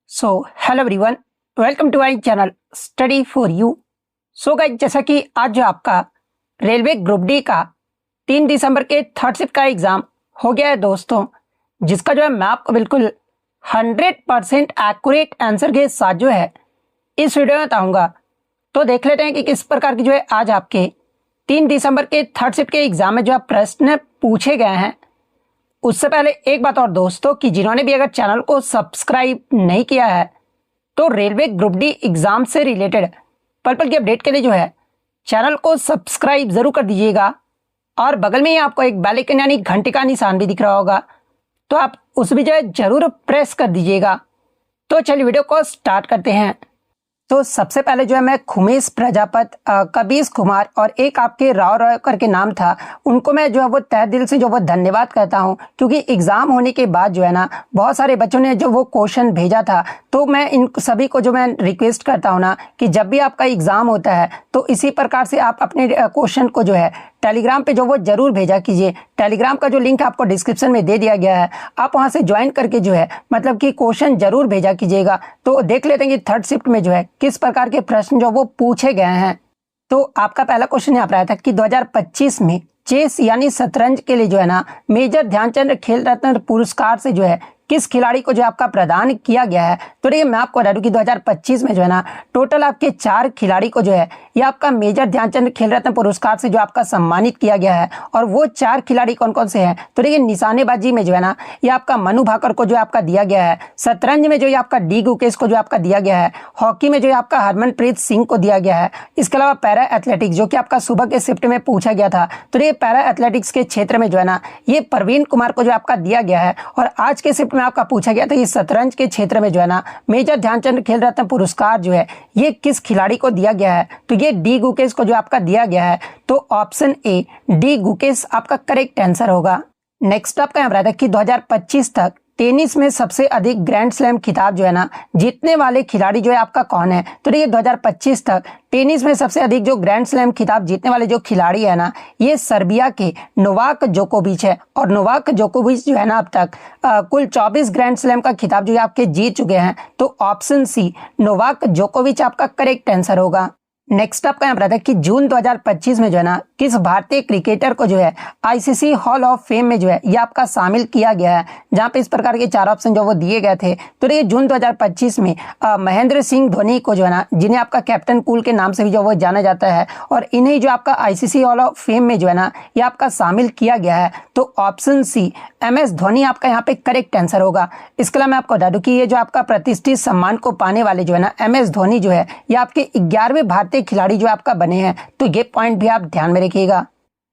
Hello everyone, welcome to my channel study for you. Guys, जैसा कि आज जो आपका रेलवे ग्रुप डी का 3 दिसंबर के थर्ड शिफ्ट का एग्जाम हो गया है दोस्तों, जिसका जो है मैं आपको बिल्कुल 100% एक्यूरेट आंसर के साथ जो है इस वीडियो में बताऊंगा। तो देख लेते हैं कि किस प्रकार की जो है आज आपके 3 दिसंबर के थर्ड शिफ्ट के एग्जाम में जो है प्रश्न पूछे गए हैं। उससे पहले एक बात और दोस्तों, कि जिन्होंने भी अगर चैनल को सब्सक्राइब नहीं किया है तो रेलवे ग्रुप डी एग्जाम से रिलेटेड पल पल की अपडेट के लिए जो है चैनल को सब्सक्राइब जरूर कर दीजिएगा। और बगल में ही आपको एक बेल आइकन यानी घंटी का निशान भी दिख रहा होगा, तो आप उस भी जो है जरूर प्रेस कर दीजिएगा। तो चलिए वीडियो को स्टार्ट करते हैं। तो सबसे पहले जो है मैं खुमेश प्रजापत, कबीर कुमार और एक आपके राव करके नाम था, उनको मैं जो है वो तहे दिल से जो वो धन्यवाद कहता हूं, क्योंकि एग्जाम होने के बाद जो है ना बहुत सारे बच्चों ने जो वो क्वेश्चन भेजा था। तो मैं इन सभी को जो मैं रिक्वेस्ट करता हूं ना कि जब भी आपका एग्जाम होता है तो इसी प्रकार से आप अपने क्वेश्चन को जो है टेलीग्राम पे जो वो जरूर भेजा कीजिए। टेलीग्राम का जो लिंक आपको डिस्क्रिप्शन में दे दिया गया है, आप वहां से ज्वाइन करके जो है मतलब कि क्वेश्चन जरूर भेजा कीजिएगा। तो देख लेते हैं कि थर्ड शिफ्ट में जो है किस प्रकार के प्रश्न जो वो पूछे गए हैं। तो आपका पहला क्वेश्चन यहाँ पर आया था कि 2025 में चेस यानी शतरंज के लिए जो है ना मेजर ध्यानचंद खेल रत्न पुरस्कार से जो है किस खिलाड़ी को जो आपका प्रदान किया गया है। तो देखिए मैं आपको बता दूं कि 2025 में जो है ना टोटल आपके 4 खिलाड़ी को जो है ये आपका मेजर ध्यानचंद खेल रत्न पुरस्कार से जो आपका सम्मानित किया गया है। और वो 4 खिलाड़ी कौन कौन से हैं, तो देखिए निशानेबाजी में जो है ना ये आपका मनु भाकर को जो आपका दिया गया है, शतरंज में जो आपका डी गुकेश को जो आपका दिया गया है, हॉकी में जो आपका हरमनप्रीत सिंह को दिया गया है। इसके अलावा पैरा एथलेटिक्स जो कि आपका सुबह के शिफ्ट में पूछा गया था, तो ये पैरा एथलेटिक्स के क्षेत्र में जो है ना ये प्रवीण कुमार को जो आपका दिया गया है। और आज के शिफ्ट में आपका पूछा गया था ये शतरंज के क्षेत्र में जो है ना मेजर ध्यानचंद खेल रत्न पुरस्कार जो है ये किस खिलाड़ी को दिया गया है, तो ये डी गुकेश को जो आपका दिया गया है। तो ऑप्शन ए डी गुकेश आपका करेक्ट आंसर होगा। नेक्स्ट आपका यहाँ रहा था कि 2025 तक टेनिस में सबसे अधिक ग्रैंड स्लैम खिताब जो है ना जीतने वाले खिलाड़ी जो है आपका कौन है। तो देखिए 2025 तक टेनिस में सबसे अधिक जो ग्रैंड स्लैम खिताब जीतने वाले जो खिलाड़ी है ना ये सर्बिया के नोवाक जोकोविच है। और नोवाक जोकोविच जो है ना अब तक कुल 24 ग्रैंड स्लैम का खिताब जो है आपके जीत चुके हैं। तो ऑप्शन सी नोवाक जोकोविच आपका करेक्ट आंसर होगा। नेक्स्ट आपका यहाँ पर था कि जून 2025 में जो है ना किस भारतीय क्रिकेटर को जो है आईसीसी हॉल ऑफ फेम में जो है ये आपका शामिल किया गया है, जहां पे इस प्रकार के 4 ऑप्शन जो वो दिए गए थे। तो ये जून 2025 में महेंद्र सिंह धोनी को जो है ना, जिन्हें आपका कैप्टन कूल के नाम से भी जो वो जाना जाता है, और इन्हें जो आपका आईसीसी हॉल ऑफ फेम में जो है ना ये आपका शामिल किया गया है। तो ऑप्शन सी MS धोनी आपका यहाँ पे करेक्ट आंसर होगा। इसके अलावा मैं आपको बता दूं कि ये जो आपका प्रतिष्ठित सम्मान को पाने वाले जो है ना MS धोनी जो है ये आपके 11वें भारतीय खिलाड़ी जो आपका बने हैं। तो ये पॉइंट भी आप ध्यान में रखिएगा।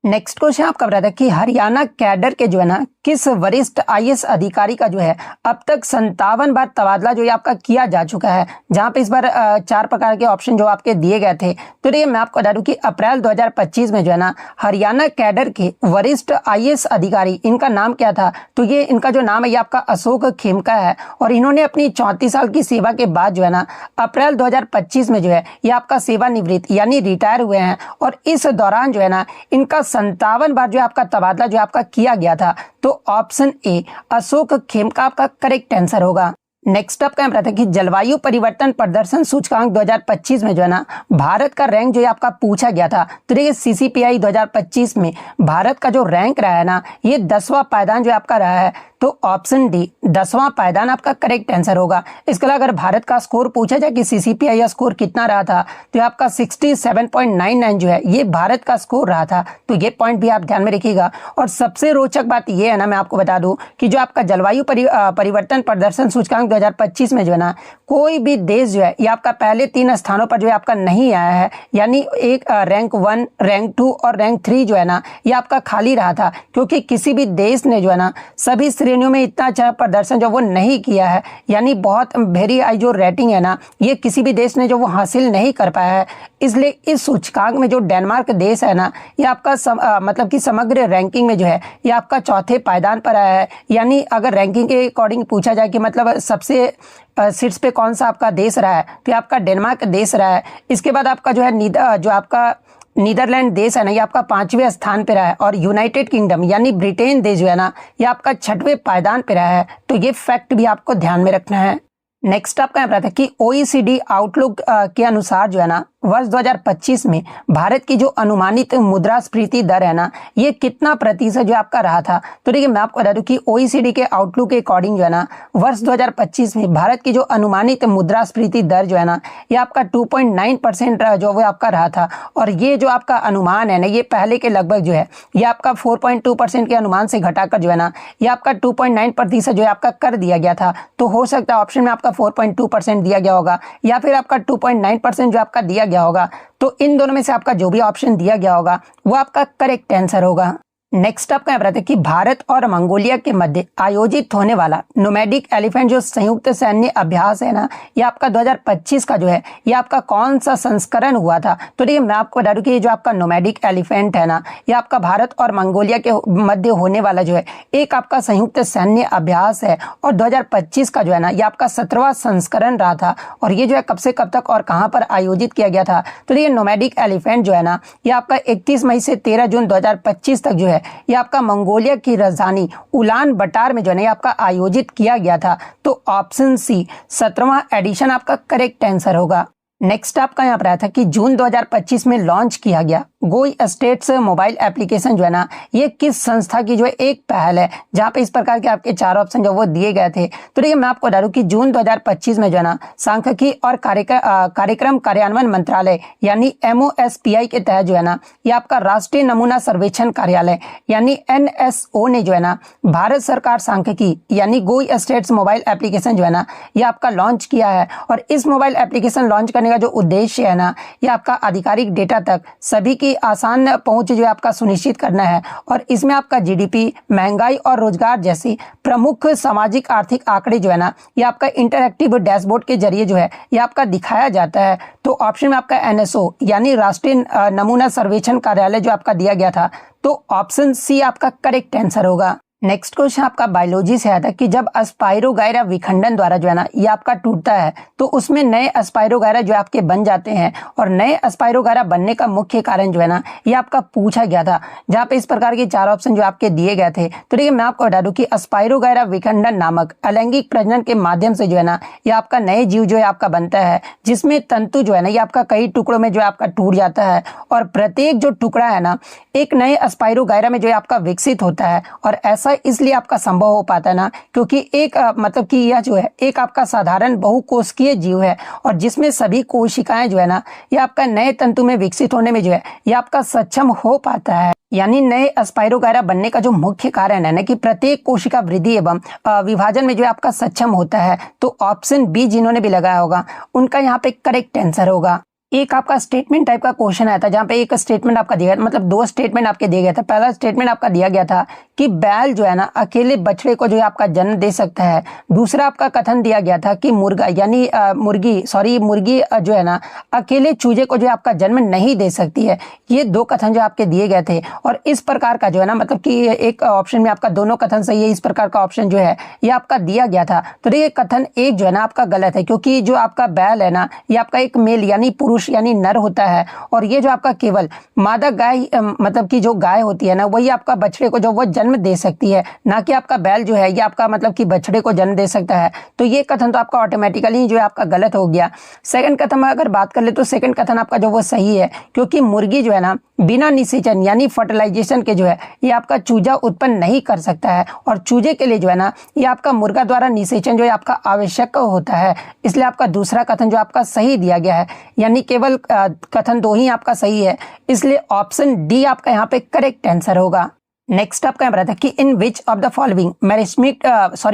नेक्स्ट क्वेश्चन आपका बता था कि हरियाणा कैडर के जो है ना किस वरिष्ठ IAS अधिकारी का जो है अब तक 57 बार तबादला जो है आपका किया जा चुका है, जहां पे इस बार 4 प्रकार के ऑप्शन जो आपके दिए गए थे। तो ये मैं आपको बता दूं कि अप्रैल 2025 में जो है ना हरियाणा कैडर के वरिष्ठ IAS अधिकारी, इनका नाम क्या था, तो ये इनका जो नाम है ये आपका अशोक खेमका है। और इन्होंने अपनी 34 साल की सेवा के बाद जो है ना अप्रैल 2025 में जो है ये आपका सेवानिवृत्त यानी रिटायर हुए हैं। और इस दौरान जो है ना इनका 57 बार जो आपका तबादला जो आपका किया गया था। तो ऑप्शन ए अशोक खेमका आपका करेक्ट आंसर होगा। नेक्स्ट आपका यहाँ था कि जलवायु परिवर्तन प्रदर्शन सूचकांक 2025 में जो है ना भारत का रैंक जो है आपका पूछा गया था। तो देखिए CCPI 2025 में भारत का जो रैंक रहा है ना ये 10वां पायदान जो आपका रहा है। तो ऑप्शन डी 10वां पायदान आपका करेक्ट आंसर होगा। इसके अलावा अगर भारत का स्कोर पूछा जाए कि CCPI स्कोर कितना रहा था, तो आपका 67.99 जो है ये भारत का स्कोर रहा था। तो ये पॉइंट भी आप ध्यान में रखिएगा। और सबसे रोचक बात ये है ना, मैं आपको बता दूं कि जो आपका जलवायु परिवर्तन प्रदर्शन सूचकांक 2025 में जो है ना कोई भी देश जो है ये आपका पहले 3 स्थानों पर जो है आपका नहीं आया है। यानी एक रैंक 1, रैंक 2 और रैंक 3 जो है ना ये आपका खाली रहा था, क्योंकि किसी भी देश ने जो है ना सभी श्रेणियों में इतना अच्छा प्रदर्शन जो वो नहीं किया है। यानी बहुत वेरी हाई जो रेटिंग है ना ये किसी भी देश ने जो वो हासिल नहीं कर पाया है। इसलिए इस सूचकांक में जो डेनमार्क देश है ना ये आपका मतलब कि समग्र रैंकिंग में जो है ये आपका 4थे पायदान पर आया है। यानी अगर रैंकिंग के अकॉर्डिंग पूछा जाए कि मतलब सबसे सीट्स पे कौन सा आपका देश रहा है, तो आपका डेनमार्क देश रहा है। इसके बाद आपका जो है जो आपका नीदरलैंड देश है ना ये आपका 5वें स्थान पे रहा है। और यूनाइटेड किंगडम यानी ब्रिटेन देश जो है ना ये आपका 6वें पायदान पे रहा है। तो ये फैक्ट भी आपको ध्यान में रखना है। नेक्स्ट आपका यहाँ पर आता है कि OECD आउटलुक के अनुसार जो है ना वर्ष 2025 में भारत की जो अनुमानित मुद्रास्फीति दर है ना ये कितना प्रतिशत जो आपका रहा था। तो देखिए मैं आपको बता दूं कि OECD के आउटलुक के अकॉर्डिंग जो है ना वर्ष 2025 में भारत की जो अनुमानित मुद्रास्फीति दर जो है ना ये आपका 2.9% जो वो आपका रहा था। और ये जो आपका अनुमान है ना ये पहले के लगभग जो है ये आपका 4.2% के अनुमान से घटाकर जो है ना ये आपका 2.9% जो है आपका कर दिया गया था। तो हो सकता है ऑप्शन में आपका 4.2% दिया गया होगा या फिर आपका 2.9% जो आपका दिया गया होगा। तो इन दोनों में से आपका जो भी ऑप्शन दिया गया होगा वो आपका करेक्ट आंसर होगा। नेक्स्ट आपका यहाँ पर कि भारत और मंगोलिया के मध्य आयोजित होने वाला नोमैडिक एलिफेंट जो संयुक्त सैन्य अभ्यास है ना ये आपका 2025 का जो है ये आपका कौन सा संस्करण हुआ था। तो देखिए मैं आपको बता दूं कि ये जो आपका नोमैडिक एलिफेंट है ना ये आपका भारत और मंगोलिया के मध्य होने वाला जो है एक आपका संयुक्त सैन्य अभ्यास है और 2025 का जो है ना ये आपका 17वां संस्करण रहा था। और ये जो है कब से कब तक और कहाँ पर आयोजित किया गया था। तो ये नोमैडिक एलिफेंट जो है ना ये आपका 31 मई से 13 जून 2025 तक जो है ये आपका मंगोलिया की राजधानी उलान बटार में जो है आपका आयोजित किया गया था। तो ऑप्शन सी 17वां एडिशन आपका करेक्ट आंसर होगा। नेक्स्ट आपका यहाँ पर आया था कि जून 2025 में लॉन्च किया गया गोई स्टेट्स मोबाइल एप्लीकेशन जो है ना ये किस संस्था की जो है एक पहल है जहाँ पे इस प्रकार के आपके 4 ऑप्शन जो वो दिए गए थे। तो देखिए मैं आपको बता दूं कि जून 2025 में जो है ना सांख्यिकी और कार्यक्रम कार्यान्वयन मंत्रालय यानी MOSPI के तहत जो है ना ये आपका राष्ट्रीय नमूना सर्वेक्षण कार्यालय यानी NSO ने जो है ना भारत सरकार सांख्यिकी यानी गोई स्टेट्स मोबाइल एप्लीकेशन जो है ना ये आपका लॉन्च किया है। और इस मोबाइल एप्लीकेशन लॉन्च करने का जो उद्देश्य है ना ये आपका आधिकारिक डेटा तक सभी की आसान पहुंच जो है आपका सुनिश्चित करना है। और इसमें आपका GDP, महंगाई और रोजगार जैसी प्रमुख सामाजिक आर्थिक आंकड़े जो है ना ये आपका इंटरएक्टिव डैशबोर्ड के जरिए जो है ये आपका दिखाया जाता है। तो ऑप्शन में आपका NSO यानी राष्ट्रीय नमूना सर्वेक्षण कार्यालय जो आपका दिया गया था। तो ऑप्शन सी आपका करेक्ट आंसर होगा। नेक्स्ट क्वेश्चन आपका बायोलॉजी से आया था कि जब अस्पाइरोगायरा विखंडन द्वारा जो है ना ये आपका टूटता है तो उसमें नए अस्पाइरोगायरा जो आपके बन जाते हैं। और नए अस्पाइरोगायरा बनने का मुख्य कारण जो है ना ये आपका पूछा गया था जहाँ पे इस प्रकार के 4 ऑप्शन जो आपके दिए गए थे। तो देखिए मैं आपको बता दूं कि अस्पाइरोगायरा विखंडन नामक अलैंगिक प्रजनन के माध्यम से जो है ना ये आपका नए जीव जो है आपका बनता है जिसमें तंतु जो है ना ये आपका कई टुकड़ों में जो है आपका टूट जाता है। और प्रत्येक जो टुकड़ा है ना एक नए अस्पाइरोगायरा में जो है आपका विकसित होता है। और ऐसा इसलिए आपका संभव हो पाता है ना क्योंकि एक मतलब कि यह जो है एक आपका साधारण बहुकोशिकीय जीव है और जिसमें सभी कोशिकाएं जो है ना ये आपका नए तंतु में विकसित होने में जो है ये आपका सक्षम हो पाता है। यानी नए अस्पाइरोगायरा बनने का जो मुख्य कारण है ना कि प्रत्येक कोशिका वृद्धि एवं विभाजन में जो है आपका सक्षम होता है। तो ऑप्शन बी जिन्होंने भी लगाया होगा उनका यहाँ पे करेक्ट आंसर होगा। एक आपका स्टेटमेंट टाइप का क्वेश्चन आया था जहाँ पे एक स्टेटमेंट आपका दिया गया मतलब 2 स्टेटमेंट आपके दिए गए थे। पहला स्टेटमेंट आपका दिया गया था कि बैल जो है ना अकेले बछड़े को जो है आपका जन्म दे सकता है। दूसरा आपका कथन दिया गया था कि मुर्गा यानी मुर्गी जो है ना अकेले चूजे को जो है आपका जन्म नहीं दे सकती है। ये 2 कथन जो आपके दिए गए थे। और इस प्रकार का जो है ना मतलब कि एक ऑप्शन में आपका दोनों कथन सही है, इस प्रकार का ऑप्शन जो है ये आपका दिया गया था। तो देखिए कथन एक जो है ना आपका गलत है क्योंकि जो आपका बैल है ना ये आपका एक मेल यानी पुरुष यानी नर होता है। और ये जो आपका केवल मादा गाय मतलब कि जो गाय होती है ना वही आपका बछड़े को जो वो जन्म दे सकती है, ना कि आपका बैल जो है ये आपका मतलब कि बछड़े को जन्म दे सकता है। तो ये कथन तो आपका ऑटोमेटिकली जो है आपका गलत हो गया। सेकंड कथन में अगर बात कर ले तो सेकंड कथन आपका जो वो सही है क्योंकि मुर्गी जो है ना बिना निषेचन यानी फर्टिलाइजेशन के जो है ये आपका चूजा उत्पन्न नहीं कर सकता है। और चूजे के लिए जो है ना ये आपका मुर्गा द्वारा निषेचन जो है आपका आवश्यक होता है। इसलिए आपका दूसरा कथन जो आपका सही दिया गया है यानी केवल कथन 2 ही आपका सही है। इसलिए ऑप्शन डी आपका यहाँ पे करेक्ट आंसर होगा। नेक्स्ट आपका यहाँ था कि in which of the following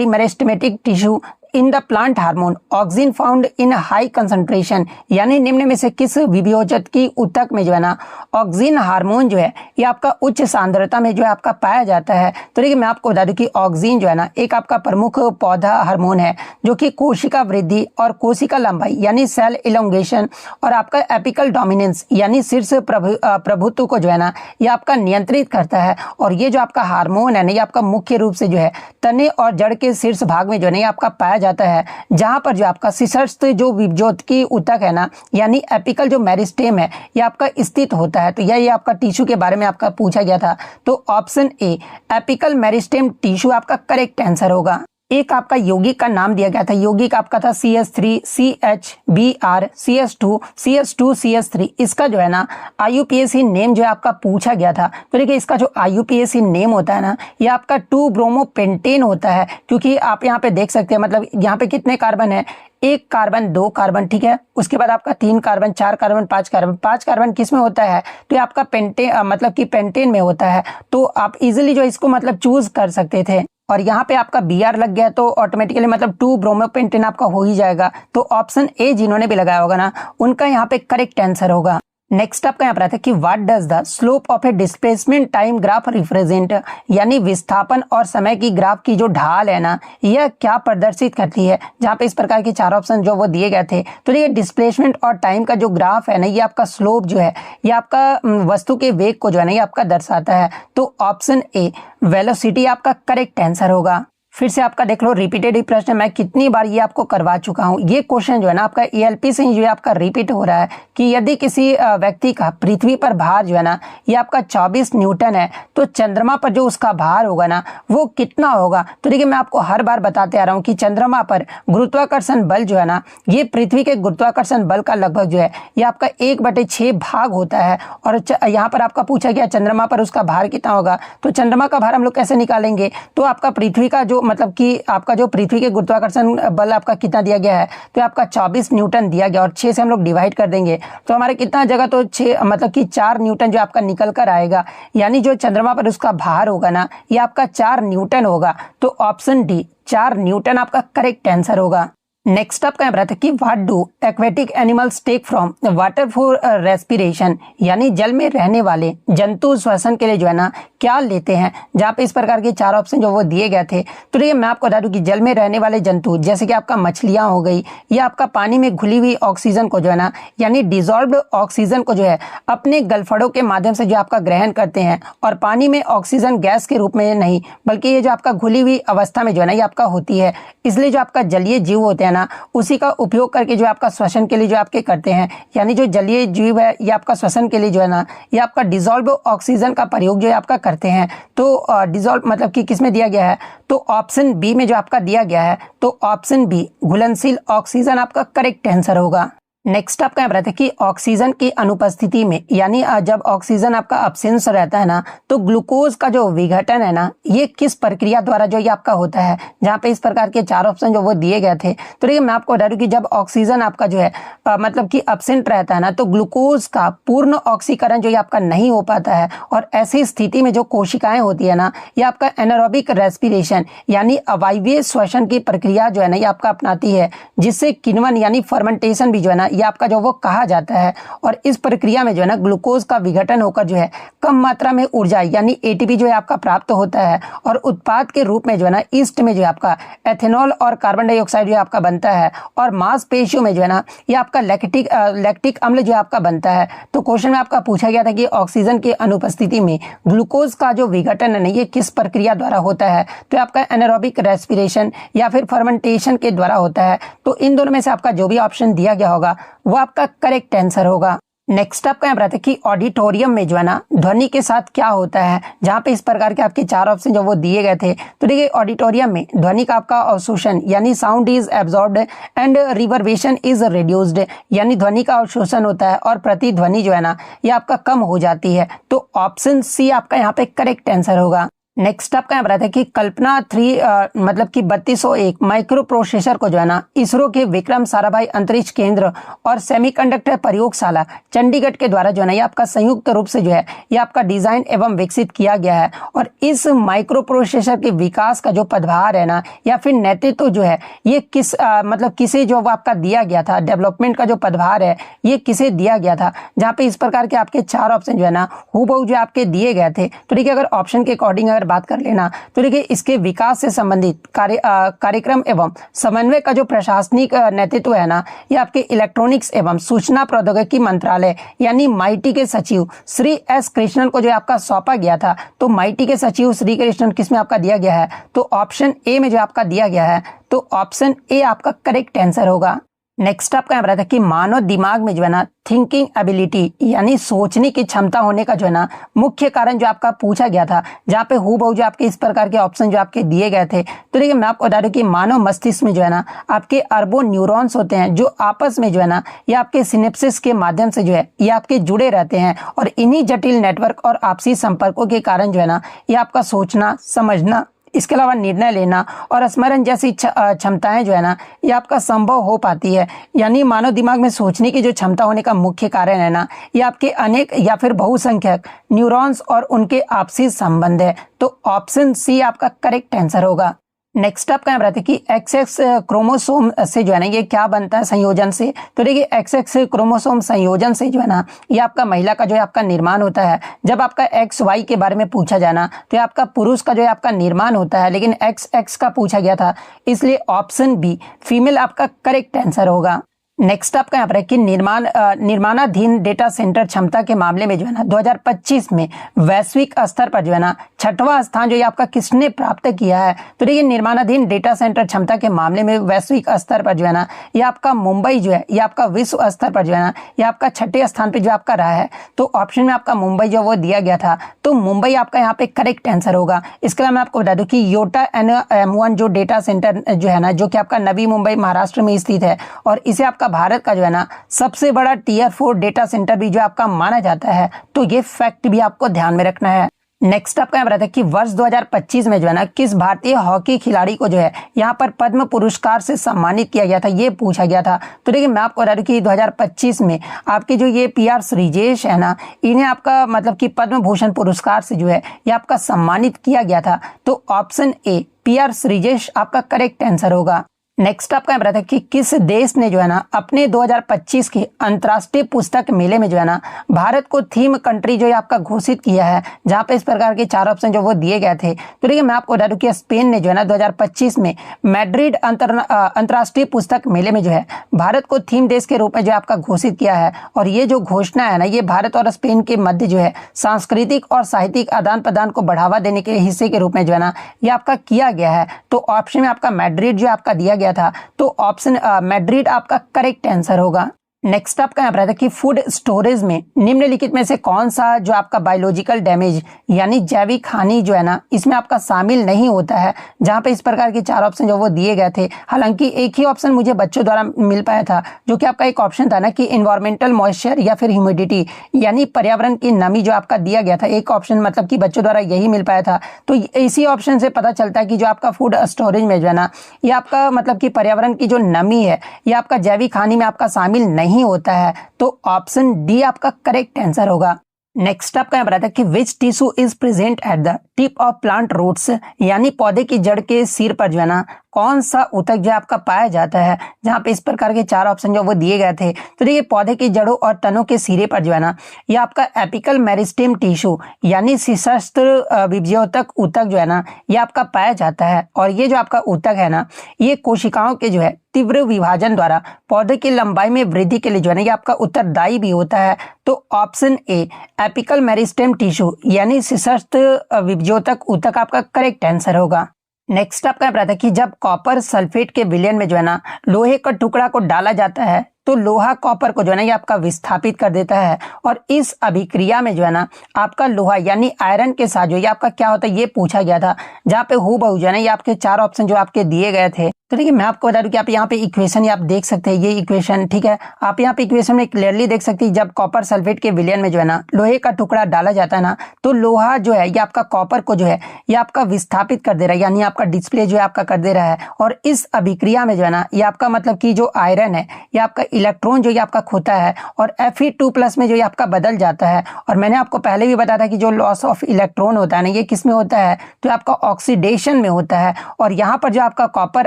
meristematic tissue in the plant hormone oxygen found in high concentration यानी निम्न में से किस विभियोजक की ऊतक में जो है ना ऑक्सीजन हार्मोन जो है ये आपका उच्च सांद्रता में जो है आपका पाया जाता है। तो देखिए मैं आपको बता दूं कि ऑक्सीजन जो है ना एक आपका प्रमुख पौधा हार्मोन है जो कि कोशिका वृद्धि और कोशिका लंबाई यानी सेल इलोंगेशन और आपका एपिकल डोमिनेंस यानी शीर्ष प्रभुत्व को जो है ना ये आपका नियंत्रित करता है। और ये जो आपका हार्मोन है ना ये आपका मुख्य रूप से जो है तने और जड़ के शीर्ष भाग में जो है ना आपका पाया जाता है जहां पर जो आपका शीर्षस्थ जो विभजोत की ऊतक है ना यानी एपिकल जो मेरिस्टेम है ये आपका स्थित होता है। तो ये आपका टिश्यू के बारे में आपका पूछा गया था। तो option A apical meristem tissue आपका करेक्ट आंसर होगा। एक आपका यौगिक का नाम दिया गया था, यौगिक आपका था CH3 CHBr CS2 CS2 CS3। इसका जो है ना IUPAC नेम जो है आपका पूछा गया था। तो देखिए इसका जो IUPAC नेम होता है ना, ये आपका 2 ब्रोमोपेंटेन होता है, क्योंकि आप यहाँ पे देख सकते हैं, मतलब यहाँ पे कितने कार्बन है, 1 कार्बन 2 कार्बन, ठीक है। उसके बाद आपका 3 कार्बन 4 कार्बन 5 कार्बन, 5 कार्बन किस में होता है, तो ये आपका पेंटेन मतलब कि पेंटेन में होता है। तो आप इजिली जो इसको मतलब चूज कर सकते थे, और यहाँ पे आपका Br लग गया तो ऑटोमेटिकली मतलब 2 ब्रोमोपेंटेन आपका हो ही जाएगा। तो ऑप्शन ए जिन्होंने भी लगाया होगा ना, उनका यहाँ पे करेक्ट आंसर होगा। नेक्स्ट आपका यहाँ पर आता है कि what does the slope of A displacement time graph represent, यानी विस्थापन और समय की ग्राफ की जो ढाल है ना, यह क्या प्रदर्शित करती है। जहाँ पे इस प्रकार के 4 ऑप्शन जो वो दिए गए थे। तो देखिए डिस्प्लेसमेंट और टाइम का जो ग्राफ है ना, ये आपका स्लोप जो है, ये आपका वस्तु के वेग को जो है ना, ये आपका दर्शाता है। तो ऑप्शन ए वेलोसिटी आपका करेक्ट आंसर होगा। फिर से आपका देख लो रिपीटेड प्रश्न, मैं कितनी बार ये आपको करवा चुका हूँ। ये क्वेश्चन जो है ना आपका ELP से ही जो है आपका रिपीट हो रहा है कि यदि किसी व्यक्ति का पृथ्वी पर भार जो है ना, ये आपका 24 न्यूटन है, तो चंद्रमा पर जो उसका भार होगा ना, वो कितना होगा। तो देखिए मैं आपको हर बार बताते आ रहा हूँ कि चंद्रमा पर गुरुत्वाकर्षण बल जो है ना, ये पृथ्वी के गुरुत्वाकर्षण बल का लगभग जो है ये आपका 1/6 भाग होता है। और यहाँ पर आपका पूछा गया चंद्रमा पर उसका भार कितना होगा, तो चंद्रमा का भार हम लोग कैसे निकालेंगे, तो आपका पृथ्वी का जो मतलब कि आपका जो पृथ्वी के गुरुत्वाकर्षण बल आपका कितना दिया गया है, तो आपका 24 न्यूटन दिया गया, और 6 से हम लोग डिवाइड कर देंगे तो हमारे कितना जगह, तो 6 मतलब कि 4 न्यूटन जो आपका निकल कर आएगा। यानी जो चंद्रमा पर उसका भार होगा ना, ये आपका 4 न्यूटन होगा। तो ऑप्शन डी 4 न्यूटन आपका करेक्ट आंसर होगा। नेक्स्ट आपका यहाँ पर कि what do aquatic animals take from water for respiration, यानी जल में रहने वाले जंतु श्वसन के लिए जो है ना क्या लेते हैं। जहाँ पे इस प्रकार के 4 ऑप्शन जो वो दिए गए थे। तो देखिए मैं आपको बता दूं कि जल में रहने वाले जंतु जैसे कि आपका मछलियां हो गई, या आपका पानी में घुली हुई ऑक्सीजन को जो है ना, यानी डिजॉल्व्ड ऑक्सीजन को जो है अपने गलफड़ों के माध्यम से जो आपका ग्रहण करते हैं, और पानी में ऑक्सीजन गैस के रूप में नहीं, बल्कि ये जो आपका घुली हुई अवस्था में जो है ना ये आपका होती है। इसलिए जो आपका जलीय जीव होते हैं ना, उसी का उपयोग करके जो आपका श्वसन के लिए जो आपके करते हैं। यानी जो जलीय जीव है ये आपका श्वसन के लिए जो है ना, ये आपका डिजॉल्व ऑक्सीजन का प्रयोग जो है आपका करते हैं। तो डिजॉल्व मतलब कि किस में दिया गया है, तो ऑप्शन बी में जो आपका दिया गया है। तो ऑप्शन बी घुलनशील ऑक्सीजन आपका करेक्ट आंसर होगा। नेक्स्ट आपका यहाँ रहता है कि ऑक्सीजन की अनुपस्थिति में, यानी जब ऑक्सीजन आपका अब्सेंस रहता है ना, तो ग्लूकोज का जो विघटन है ना, ये किस प्रक्रिया द्वारा जो ये आपका होता है। जहाँ पे इस प्रकार के 4 ऑप्शन जो वो दिए गए थे। तो देखिए मैं आपको बता दूं कि जब ऑक्सीजन आपका जो है मतलब कि अब्सेंट रहता है ना, तो ग्लूकोज का पूर्ण ऑक्सीकरण जो ये आपका नहीं हो पाता है, और ऐसी स्थिति में जो कोशिकाएं होती है ना, ये आपका एनारोबिक रेस्पिरेशन यानी अवायवीय श्वसन की प्रक्रिया जो है ना ये आपका अपनाती है, जिससे किण्वन यानी फर्मेंटेशन भी जो है ना ये आपका जो वो कहा जाता है। और इस प्रक्रिया में जो है ना ग्लूकोज का विघटन होकर जो है कम मात्रा में ऊर्जा यानी एटीपी जो है आपका प्राप्त होता है, और उत्पाद के रूप में जो है ना ईस्ट में जो है आपका एथेनॉल और कार्बन डाइऑक्साइड जो है आपका बनता है, और मांसपेशियों में जो है ना ये आपका लैक्टिक अम्ल जो है आपका बनता है। तो क्वेश्चन में आपका पूछा गया था कि ऑक्सीजन की अनुपस्थिति में ग्लूकोज का जो विघटन है ना ये किस प्रक्रिया द्वारा होता है, तो आपका एनारोबिक रेस्पिरेशन या फिर फर्मेंटेशन के द्वारा होता है। तो इन दोनों में से आपका जो भी ऑप्शन दिया गया होगा वो आपका करेक्ट आंसर होगा। नेक्स्ट आपका यहाँ पर आता है कि ऑडिटोरियम में जो है ना ध्वनि के साथ क्या होता है। जहाँ पे इस प्रकार के आपके 4 ऑप्शन जो वो दिए गए थे। तो देखिए ऑडिटोरियम में ध्वनि का आपका अवशोषण यानी sound is absorbed and reverberation is reduced, यानी ध्वनि का अवशोषण होता है और प्रतिध्वनि जो है ना ये आपका कम हो जाती है। तो ऑप्शन सी आपका यहाँ पे करेक्ट आंसर होगा। नेक्स्ट आपका यहाँ पर है कि कल्पना 3 मतलब कि 3201 माइक्रो प्रोसेसर को जो है ना इसरो के विक्रम साराभाई अंतरिक्ष केंद्र और सेमीकंडक्टर प्रयोगशाला चंडीगढ़ के द्वारा जो है ना ये आपका संयुक्त रूप से जो है ये आपका डिजाइन एवं विकसित किया गया है। और इस माइक्रो प्रोसेसर के विकास का जो पदभार है ना या फिर नेतृत्व जो है ये किस मतलब किसे जो आपका दिया गया था, डेवलपमेंट का जो पदभार है ये किसे दिया गया था। जहाँ पे इस प्रकार के आपके 4 ऑप्शन जो है ना हूबहू जो आपके दिए गए थे। तो देखिए अगर ऑप्शन के अकॉर्डिंग अगर बात कर लेना तो देखिए इसके विकास से संबंधित कार्यक्रम एवं समन्वय का जो प्रशासनिक नेतृत्व है ना ये आपके इलेक्ट्रॉनिक्स एवं सूचना प्रौद्योगिकी मंत्रालय यानी माइटी के सचिव श्री एस कृष्णन को जो आपका सौंपा गया था। तो माइटी के सचिव श्री कृष्णन किस में आपका दिया गया है, तो ऑप्शन ए में जो आपका दिया गया है। तो ऑप्शन ए आपका करेक्ट आंसर होगा। नेक्स्ट आपका यहाँ पर आता है कि मानव दिमाग में जो है ना थिंकिंग एबिलिटी यानी सोचने की क्षमता होने का जो है ना मुख्य कारण जो आपका पूछा गया था, जहाँ पे हूबहू जो आपके इस प्रकार के ऑप्शन जो आपके दिए गए थे। तो देखिए मैं आपको बता दूं कि मानव मस्तिष्क में जो है ना आपके अरबों न्यूरॉन्स होते हैं जो आपस में जो है ना ये आपके सिनेप्सिस के माध्यम से जो है ये आपके जुड़े रहते हैं, और इन्हीं जटिल नेटवर्क और आपसी संपर्कों के कारण जो है ना ये आपका सोचना, समझना, इसके अलावा निर्णय लेना और स्मरण जैसी क्षमताएं जो है ना ये आपका संभव हो पाती है। यानी मानव दिमाग में सोचने की जो क्षमता होने का मुख्य कारण है ना ये आपके अनेक या फिर बहुसंख्यक न्यूरॉन्स और उनके आपसी संबंध है। तो ऑप्शन सी आपका करेक्ट आंसर होगा। नेक्स्ट आपका यहाँ रहता है कि XX क्रोमोसोम से जो है ना ये क्या बनता है संयोजन से। तो देखिए XX क्रोमोसोम संयोजन से जो है ना ये आपका महिला का जो है आपका निर्माण होता है। जब आपका XY के बारे में पूछा जाना तो ये आपका पुरुष का जो है आपका निर्माण होता है, लेकिन XX का पूछा गया था, इसलिए ऑप्शन बी फीमेल आपका करेक्ट आंसर होगा। नेक्स्ट आपका यहाँ पर है कि निर्माणाधीन डेटा सेंटर क्षमता के मामले में जो है ना 2025 में वैश्विक स्तर पर जो है ना 6वां स्थान जो ये आपका किसने प्राप्त किया है। तो देखिए निर्माणाधीन डेटा सेंटर क्षमता के मामले में वैश्विक स्तर पर जो है ना ये आपका मुंबई जो है ये आपका विश्व स्तर पर जो है ना ये आपका 6ठे स्थान पे जो आपका रहा है। तो ऑप्शन में आपका मुंबई जो वो दिया गया था, तो मुंबई आपका यहाँ पे करेक्ट आंसर होगा। इसके अलावा मैं आपको बता दूं कि योटा M1 जो डेटा सेंटर जो है ना जो कि आपका नवी मुंबई महाराष्ट्र में स्थित है, और इसे आपका भारत का जो है ना सबसे बड़ा Tier 4 डेटा सेंटर भी जो आपका माना जाता है। तो ये फैक्ट भी आपको ध्यान में रखना है। नेक्स्ट आपका यहाँ रहता है कि वर्ष 2025 में जो है ना किस भारतीय हॉकी खिलाड़ी को जो है यहाँ पर पद्म पुरस्कार से सम्मानित किया गया था, ये पूछा गया था। तो देखिए मैं आपको बता दूं कि 2025 में आपके जो ये PR श्रीजेश है ना इन्हें आपका मतलब कि पद्म भूषण पुरस्कार से जो है ये आपका सम्मानित किया गया था। तो ऑप्शन ए PR श्रीजेश आपका करेक्ट आंसर होगा। नेक्स्ट आपका यहाँ रहता है कि किस देश ने जो है ना अपने 2025 के अंतर्राष्ट्रीय पुस्तक मेले में जो है ना भारत को थीम कंट्री जो है आपका घोषित किया है, जहां पे इस प्रकार के 4 ऑप्शन जो वो दिए गए थे। तो देखिए मैं आपको बता दूं कि स्पेन ने जो है ना 2025 में मैड्रिड अंतर्राष्ट्रीय पुस्तक मेले में जो है भारत को थीम देश के रूप में जो आपका घोषित किया है। और ये जो घोषणा है ना ये भारत और स्पेन के मध्य जो है सांस्कृतिक और साहित्यिक आदान प्रदान को बढ़ावा देने के हिस्से के रूप में जो है ना ये आपका किया गया है। तो ऑप्शन में आपका मैड्रिड जो आपका दिया गया था, तो ऑप्शन मैड्रिड आपका करेक्ट आंसर होगा। नेक्स्ट आपका यहाँ पर आता है कि फूड स्टोरेज में निम्नलिखित में से कौन सा जो आपका बायोलॉजिकल डैमेज यानी जैविक हानि जो है ना इसमें आपका शामिल नहीं होता है, जहां पे इस प्रकार के 4 ऑप्शन जो वो दिए गए थे। हालांकि एक ही ऑप्शन मुझे बच्चों द्वारा मिल पाया था, जो कि आपका एक ऑप्शन था ना कि इन्वायरमेंटल मॉइस्चर या फिर ह्यूमिडिटी यानी पर्यावरण की नमी जो आपका दिया गया था, एक ऑप्शन मतलब कि बच्चों द्वारा यही मिल पाया था। तो इसी ऑप्शन से पता चलता है कि जो आपका फूड स्टोरेज में जो है ना ये आपका मतलब कि पर्यावरण की जो नमी है ये आपका जैविक हानि में आपका शामिल नहीं होता है। तो ऑप्शन डी आपका करेक्ट आंसर होगा। नेक्स्ट आपका यहाँ बताता है कि which tissue is present at the tip of plant roots यानी पौधे की जड़ के सिर पर जो है ना कौन सा ऊतक जो आपका पाया जाता है, जहां पे इस प्रकार के 4 ऑप्शन जो वो दिए गए थे। तो देखिए पौधे की जड़ों और तनों के सिरे पर जो है ना ये आपका एपिकल मेरिस्टेम टिश्यू यानी शीर्षस्त्र विभज्योतक ऊतक जो है ना ये आपका पाया जाता है। और ये जो आपका ऊतक है ना ये कोशिकाओं के जो है तीव्र विभाजन द्वारा पौधे की लंबाई में वृद्धि के लिए जो है ना ये आपका उत्तरदायी भी होता है। तो option A apical meristem tissue यानी शीर्षस्त्र विभज्योतक ऊतक आपका करेक्ट आंसर होगा। नेक्स्ट आपका आता है कि जब कॉपर सल्फेट के विलयन में जो है ना लोहे का टुकड़ा को डाला जाता है तो लोहा कॉपर को जो है ना ये आपका विस्थापित कर देता है, और इस अभिक्रिया में जो है ना आपका लोहा यानी आयरन के साथ जो ये आपका क्या होता है ये पूछा गया था, जहाँ पे हूबहू जो है ना ये आपके 4 ऑप्शन जो आपके दिए गए थे। तो देखिए मैं आपको बता दूं कि आप यहाँ पे इक्वेशन आप देख सकते हैं, ये इक्वेशन ठीक है, आप यहाँ पे इक्वेशन में क्लियरली देख सकते हैं जब कॉपर सल्फेट के विलयन में जो है ना लोहे का टुकड़ा डाला जाता है ना तो लोहा जो है ये आपका कॉपर को जो है ये आपका विस्थापित कर दे रहा है, यानी आपका डिस्प्ले जो है आपका कर दे रहा है। और इस अभिक्रिया में जो है ना ये आपका मतलब कि जो आयरन है ये आपका इलेक्ट्रॉन जो ये आपका खोता है और Fe2+ में जो ये आपका बदल जाता है। और मैंने आपको पहले भी बताया था कि जो लॉस ऑफ इलेक्ट्रॉन होता है ना ये किस में होता है, तो आपका ऑक्सीडेशन में होता है। और यहाँ पर जो आपका कॉपर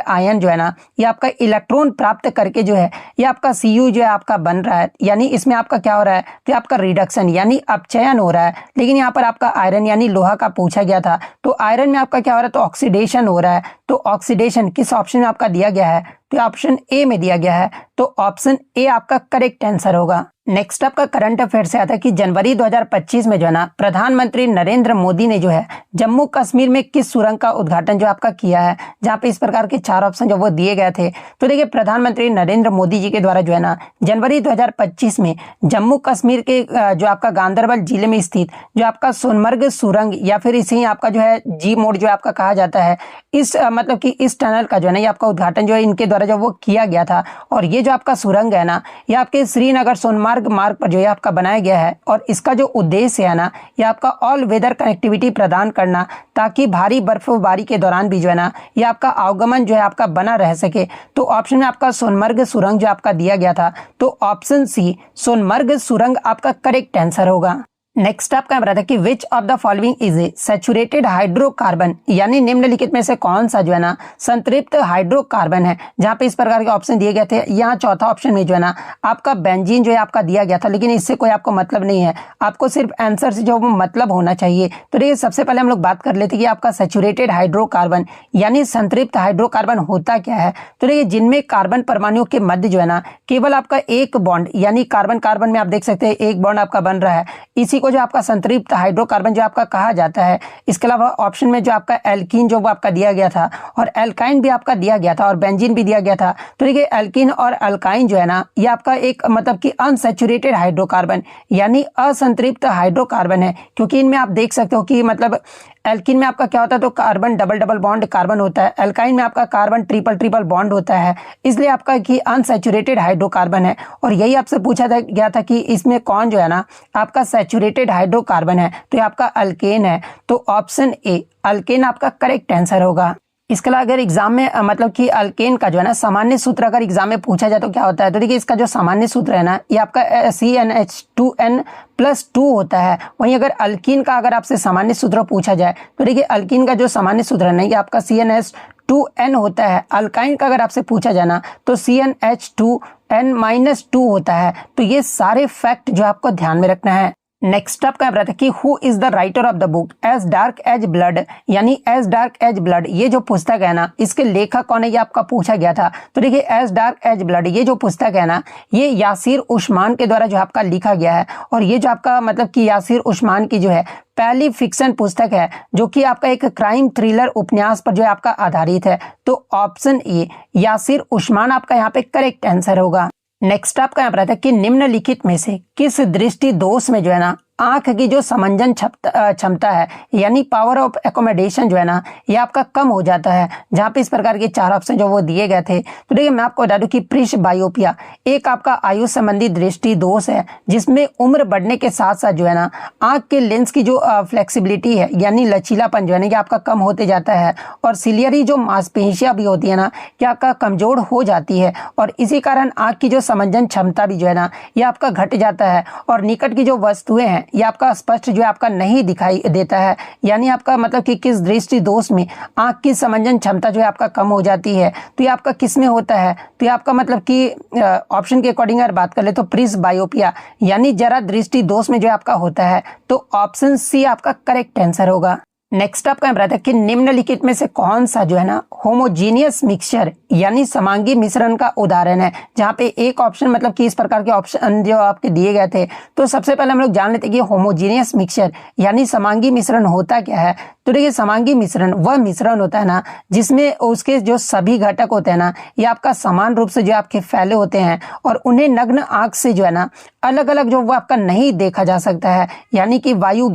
आयन जो है ना ये आपका इलेक्ट्रॉन प्राप्त करके जो है ये आपका Cu जो है आपका बन रहा है, यानी इसमें आपका क्या हो रहा है, तो आपका रिडक्शन यानी अपचयन हो रहा है। लेकिन यहाँ पर आपका आयरन यानी लोहा का पूछा गया था, तो आयरन में आपका क्या हो रहा है, तो ऑक्सीडेशन हो रहा है। तो ऑक्सीडेशन किस ऑप्शन में आपका दिया गया है, तो ऑप्शन ए में दिया गया है। तो ऑप्शन ए आपका करेक्ट आंसर होगा। नेक्स्ट आपका करंट अफेयर से आता है कि जनवरी 2025 में जो है ना प्रधानमंत्री नरेंद्र मोदी ने जो है जम्मू कश्मीर में किस सुरंग का उद्घाटन जो आपका किया है, जहां पे इस प्रकार के 4 ऑप्शन जो वो दिए गए थे। तो देखिए प्रधानमंत्री नरेंद्र मोदी जी के द्वारा जो है ना जनवरी 2025 में जम्मू कश्मीर के जो आपका गांधरबल जिले में स्थित जो आपका सोनमर्ग सुरंग या फिर इसे ही आपका जो है जी मोड जो आपका कहा जाता है, इस मतलब कि इस टनल का जो है ना ये आपका उद्घाटन जो है इनके द्वारा जो वो किया गया था। और ये जो आपका सुरंग है ना ये आपके श्रीनगर सोनमार्ग मार्ग पर जो है आपका बनाया गया है और इसका जो उद्देश्य है ना ये आपका ऑल वेदर कनेक्टिविटी प्रदान करना, ताकि भारी बर्फबारी के दौरान भी जो है ना ये आपका आवागमन जो है आपका बना रह सके। तो ऑप्शन में आपका सोनमर्ग सुरंग जो आपका दिया गया था, तो ऑप्शन सी सोनमर्ग सुरंग आपका करेक्ट आंसर होगा। नेक्स्ट आपका बता था कि विच of the following is a saturated hydrocarbon, यानी निम्नलिखित में से कौन सा जो है ना संतृप्त हाइड्रोकार्बन है। जहां पे इस प्रकार के ऑप्शन दिए गए थे, यहाँ चौथा ऑप्शन में जो है ना आपका बेंजीन जो है आपका दिया गया था, लेकिन इससे कोई आपको मतलब नहीं है, आपको सिर्फ आंसर से जो मतलब होना चाहिए। तो देखिए सबसे पहले हम लोग बात कर लेते कि आपका सैचुरेटेड हाइड्रोकार्बन यानी संतृप्त हाइड्रोकार्बन होता क्या है। तो देखिए जिनमें कार्बन परमाणुओं के मध्य जो है ना केवल आपका एक बॉन्ड, यानी कार्बन कार्बन में आप देख सकते हैं एक बॉन्ड आपका बन रहा है, इसी को जो आपका संतृप्त हाइड्रोकार्बन जो आपका कहा जाता है। इसके अलावा ऑप्शन में जो आपका एल्कीन जो वो आपका दिया गया था और एल्काइन भी आपका दिया गया था और बेंजीन भी दिया गया था। तो देखिए एल्कीन और अल्काइन जो है ना ये आपका एक मतलब कि अनसैचुरेटेड हाइड्रोकार्बन यानी असंतृप्त हाइड्रोकार्बन है, क्योंकि इनमें आप देख सकते हो कि मतलब एल्कीन में आपका क्या होता है, तो carbon double double bond carbon होता है, एल्काइन में आपका कार्बन ट्रिपल ट्रिपल बॉन्ड होता है, इसलिए आपका कि अनसैचुरेटेड हाइड्रोकार्बन है। और यही आपसे पूछा गया था कि इसमें कौन जो है ना आपका सैचुरेटेड हाइड्रोकार्बन है, तो ये आपका अल्केन है। तो ऑप्शन ए अल्केन आपका करेक्ट आंसर होगा। इसके अलावा अगर एग्जाम में मतलब कि अल्केन का जो है ना सामान्य सूत्र अगर एग्जाम में पूछा जाए तो क्या होता है, तो देखिए इसका जो सामान्य सूत्र है ना ये आपका CnH2n+2 होता है। वहीं अगर अल्कीन का अगर आपसे सामान्य सूत्र पूछा जाए तो देखिए अल्कीन का जो सामान्य सूत्र है ना ये आपका CnH2n होता है। अल्काइन का अगर आपसे पूछा जाए ना तो CnH2n-2 होता है। तो ये सारे फैक्ट जो आपको ध्यान में रखना है। नेक्स्ट आपका रहा था कि who is the writer of the book as dark as blood, यानी एज डार्क एज ब्लड ये जो पुस्तक है ना इसके लेखक कौन है ये आपका पूछा गया था। तो देखिए एज डार्क एज ब्लड ये जो पुस्तक है ना ये यासिर उस्मान के द्वारा जो आपका लिखा गया है और ये जो आपका मतलब कि यासिर उस्मान की जो है पहली फिक्शन पुस्तक है जो कि आपका एक क्राइम थ्रिलर उपन्यास पर जो है आपका आधारित है। तो ऑप्शन ए यासिर उस्मान आपका यहाँ पे करेक्ट आंसर होगा। नेक्स्ट आपका यहाँ पर आता है कि निम्नलिखित में से किस दृष्टि दोष में जो है ना आंख की जो समंजन क्षमता है यानी पावर ऑफ एकोमोडेशन जो है ना ये आपका कम हो जाता है। जहां पे इस प्रकार के 4 ऑप्शन जो वो दिए गए थे। तो देखिए मैं आपको बता दूं कि प्रिस्बायोपिया एक आपका आयु संबंधी दृष्टि दोष है जिसमें उम्र बढ़ने के साथ साथ जो है ना आंख के लेंस की जो फ्लेक्सिबिलिटी है यानी लचीलापन जो है ना ये आपका कम होते जाता है और सिलियरी जो मांसपेशियां भी होती है ना ये आपका कमजोर हो जाती है और इसी कारण आंख की जो समंजन क्षमता भी जो है ना ये आपका घट जाता है और निकट की जो वस्तुएं हैं ये आपका स्पष्ट जो है आपका नहीं दिखाई देता है। यानी आपका मतलब कि किस दृष्टि दोष में आंख की समंजन क्षमता जो है आपका कम हो जाती है। तो ये आपका किस में होता है, तो ये आपका मतलब कि ऑप्शन के अकॉर्डिंग अगर बात कर ले तो प्रिस्बायोपिया यानी जरा दृष्टि दोष में जो आपका होता है। तो ऑप्शन सी आपका करेक्ट आंसर होगा। नेक्स्ट आपका बताता है कि निम्नलिखित में से कौन सा जो है ना होमोजीनियस मिक्सचर यानी समांगी मिश्रण का उदाहरण है। जहां पे एक ऑप्शन मतलब कि इस प्रकार के ऑप्शन जो आपके दिए गए थे। तो सबसे पहले हम लोग जान लेते हैं कि होमोजीनियस मिक्सचर यानी समांगी मिश्रण होता क्या है। तो देखिए समांगी मिश्रण वह मिश्रण होता है ना जिसमें उसके जो सभी घटक होते हैं ना ये आपका समान रूप से जो आपके फैले होते हैं और उन्हें नग्न आंख से जो है ना अलग अलग जो वो आपका नहीं देखा जा सकता है। यानी कि वायु हो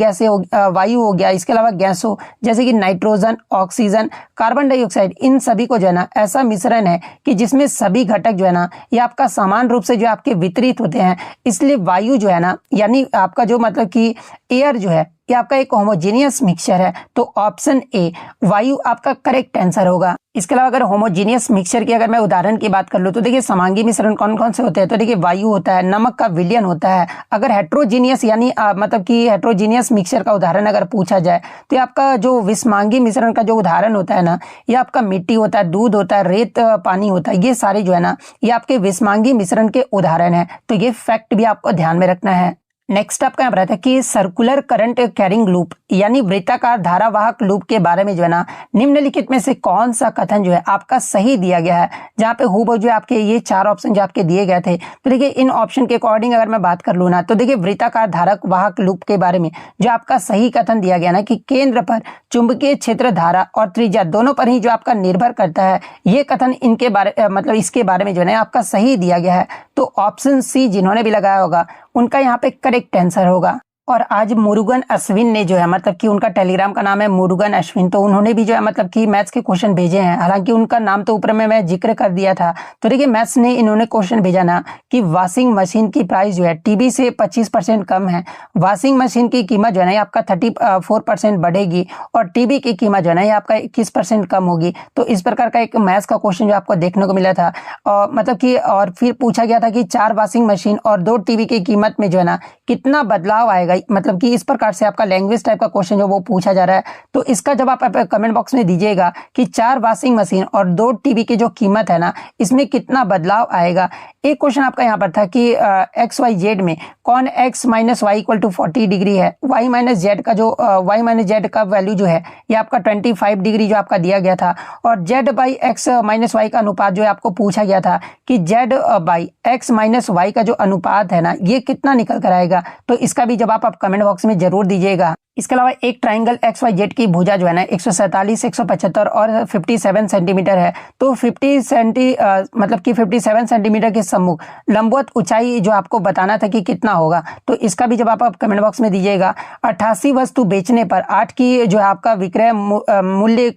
गया, इसके अलावा गैसों जैसे कि नाइट्रोजन, ऑक्सीजन, कार्बन डाइऑक्साइड, इन सभी को जो है ना ऐसा मिश्रण है कि जिसमें सभी घटक जो है ना ये आपका समान रूप से जो आपके वितरित होते हैं। इसलिए वायु जो है ना यानी आपका जो मतलब कि एयर जो है ये आपका एक होमोजीनियस मिक्सचर है। तो ऑप्शन ए वायु आपका करेक्ट आंसर होगा। इसके अलावा अगर होमोजीनियस मिक्सचर की अगर मैं उदाहरण की बात कर लूं तो देखिए समांगी मिश्रण कौन कौन से होते हैं। तो देखिए वायु होता है, नमक का विलयन होता है। अगर हेट्रोजीनियस यानी मतलब कि हेट्रोजीनियस मिक्सचर का उदाहरण अगर पूछा जाए तो ये आपका जो विषमांगी मिश्रण का जो उदाहरण होता है ना ये आपका मिट्टी होता है, दूध होता है, रेत पानी होता है। ये सारे जो है ना ये आपके विषमांगी मिश्रण के उदाहरण है। तो ये फैक्ट भी आपको ध्यान में रखना है। नेक्स्ट आपका यहाँ पर आता है कि सर्कुलर करंट कैरिंग लूप यानी वृत्ताकार धारावाहक लूप के बारे में जो है ना निम्नलिखित में से कौन सा कथन जो है आपका सही दिया गया है। जहाँ पे हूबहू जो आपके ये 4 ऑप्शन जो आपके दिए गए थे, तो देखिए इन ऑप्शन के अकॉर्डिंग अगर मैं बात कर लूँ ना, तो देखिए वृत्ताकार धारावाहक लूप के बारे में जो आपका सही कथन दिया गया ना कि केंद्र पर चुंबकीय क्षेत्र धारा और त्रिज्या दोनों पर ही जो आपका निर्भर करता है, ये कथन इनके बारे मतलब इसके बारे में जो है आपका सही दिया गया है। तो ऑप्शन सी जिन्होंने भी लगाया होगा उनका यहाँ पे करेक्ट आंसर होगा। और आज मुरुगन अश्विन ने जो है मतलब कि उनका टेलीग्राम का नाम है मुरुगन अश्विन, तो उन्होंने भी जो है मतलब कि मैथ्स के क्वेश्चन भेजे हैं। हालांकि उनका नाम तो ऊपर में मैं जिक्र कर दिया था। तो देखिए मैथ्स ने इन्होंने क्वेश्चन भेजा ना कि वॉशिंग मशीन की प्राइस जो है टीवी से 25% कम है, वॉशिंग मशीन की कीमत जो है ना आपका 34% बढ़ेगी और टीवी की कीमत जो है ना आपका 21% कम होगी। तो इस प्रकार का एक मैथ्स का क्वेश्चन जो आपको देखने को मिला था। और मतलब कि और फिर पूछा गया था कि 4 वॉशिंग मशीन और 2 टीवी की कीमत में जो है ना कितना बदलाव आएगा, मतलब कि इस प्रकार से आपका लैंग्वेज टाइप का क्वेश्चन जो वो पूछा जा रहा है। तो इसका जवाब आप कमेंट बॉक्स में दीजिएगा कि 4 वॉशिंग मशीन और 2 टीवी की जो कीमत है ना इसमें कितना बदलाव आएगा। एक क्वेश्चन आपका यहाँ पर था कि एक्स वाई जेड में कौन x minus Y equal to 40 degree है, y माइनस जेड का जो y माइनस जेड का वैल्यू जो है ये आपका 25 डिग्री जो आपका दिया गया था। और z by X minus Y का अनुपात जो है आपको पूछा गया था कि z by X minus Y का जो अनुपात है ना ये कितना निकल कर आएगा। तो इसका भी जवाब आप कमेंट बॉक्स में जरूर दीजिएगा। इसके अलावा एक ट्राइंगल एक्स वाई जेड की भुजा जो है ना 147, 175 और 57 सेंटीमीटर है। तो 57 सेंटीमीटर के सम्मुख लंबवत ऊंचाई जो आपको बताना था कि कितना होगा। तो इसका भी जवाब आप कमेंट बॉक्स में दीजिएगा। 88 वस्तु बेचने पर 8 की जो है आपका विक्रय मूल्य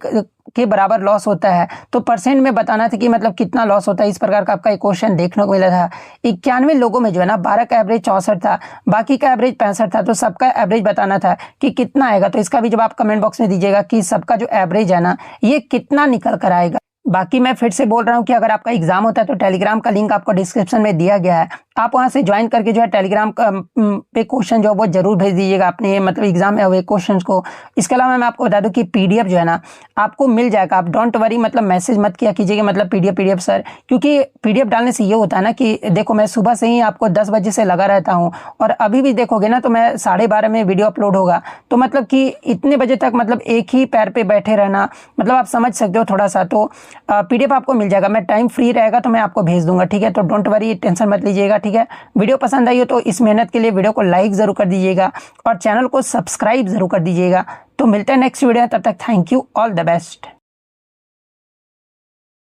के बराबर लॉस होता है, तो परसेंट में बताना था कि मतलब कितना लॉस होता है। इस प्रकार का आपका एक क्वेश्चन देखने को मिला था। 91 लोगों में जो है ना 12 का एवरेज 64 था, बाकी का एवरेज 65 था। तो सबका एवरेज बताना था कि कितना आएगा। तो इसका भी जवाब कमेंट बॉक्स में दीजिएगा कि सबका जो एवरेज है ना ये कितना निकल कर आएगा। बाकी मैं फिर से बोल रहा हूँ कि अगर आपका एग्जाम होता है तो टेलीग्राम का लिंक आपको डिस्क्रिप्शन में दिया गया है, आप वहां से ज्वाइन करके जो है टेलीग्राम पे क्वेश्चन जो वो जरूर भेज दीजिएगा अपने मतलब एग्जाम में हुए क्वेश्चंस को। इसके अलावा मैं आपको बता दूं कि पीडीएफ जो है ना आपको मिल जाएगा। आप डोंट वरी मतलब मैसेज मत किया कीजिएगा मतलब पीडीएफ सर, क्योंकि पीडीएफ डालने से ये होता है ना कि देखो मैं सुबह से ही आपको 10 बजे से लगा रहता हूँ और अभी भी देखोगे ना तो मैं 12:30 में वीडियो अपलोड होगा। तो मतलब कि इतने बजे तक मतलब एक ही पैर पे बैठे रहना मतलब आप समझ सकते हो थोड़ा सा। तो पीडीएफ आपको मिल जाएगा, मैं टाइम फ्री रहेगा तो मैं आपको भेज दूंगा, ठीक है। तो डोंट वरी टेंशन मत लीजिएगा, ठीक है। वीडियो पसंद आई हो तो इस मेहनत के लिए वीडियो को लाइक जरूर कर दीजिएगा और चैनल को सब्सक्राइब जरूर कर दीजिएगा। तो मिलते हैं नेक्स्ट वीडियो, तब तक thank you, all the best.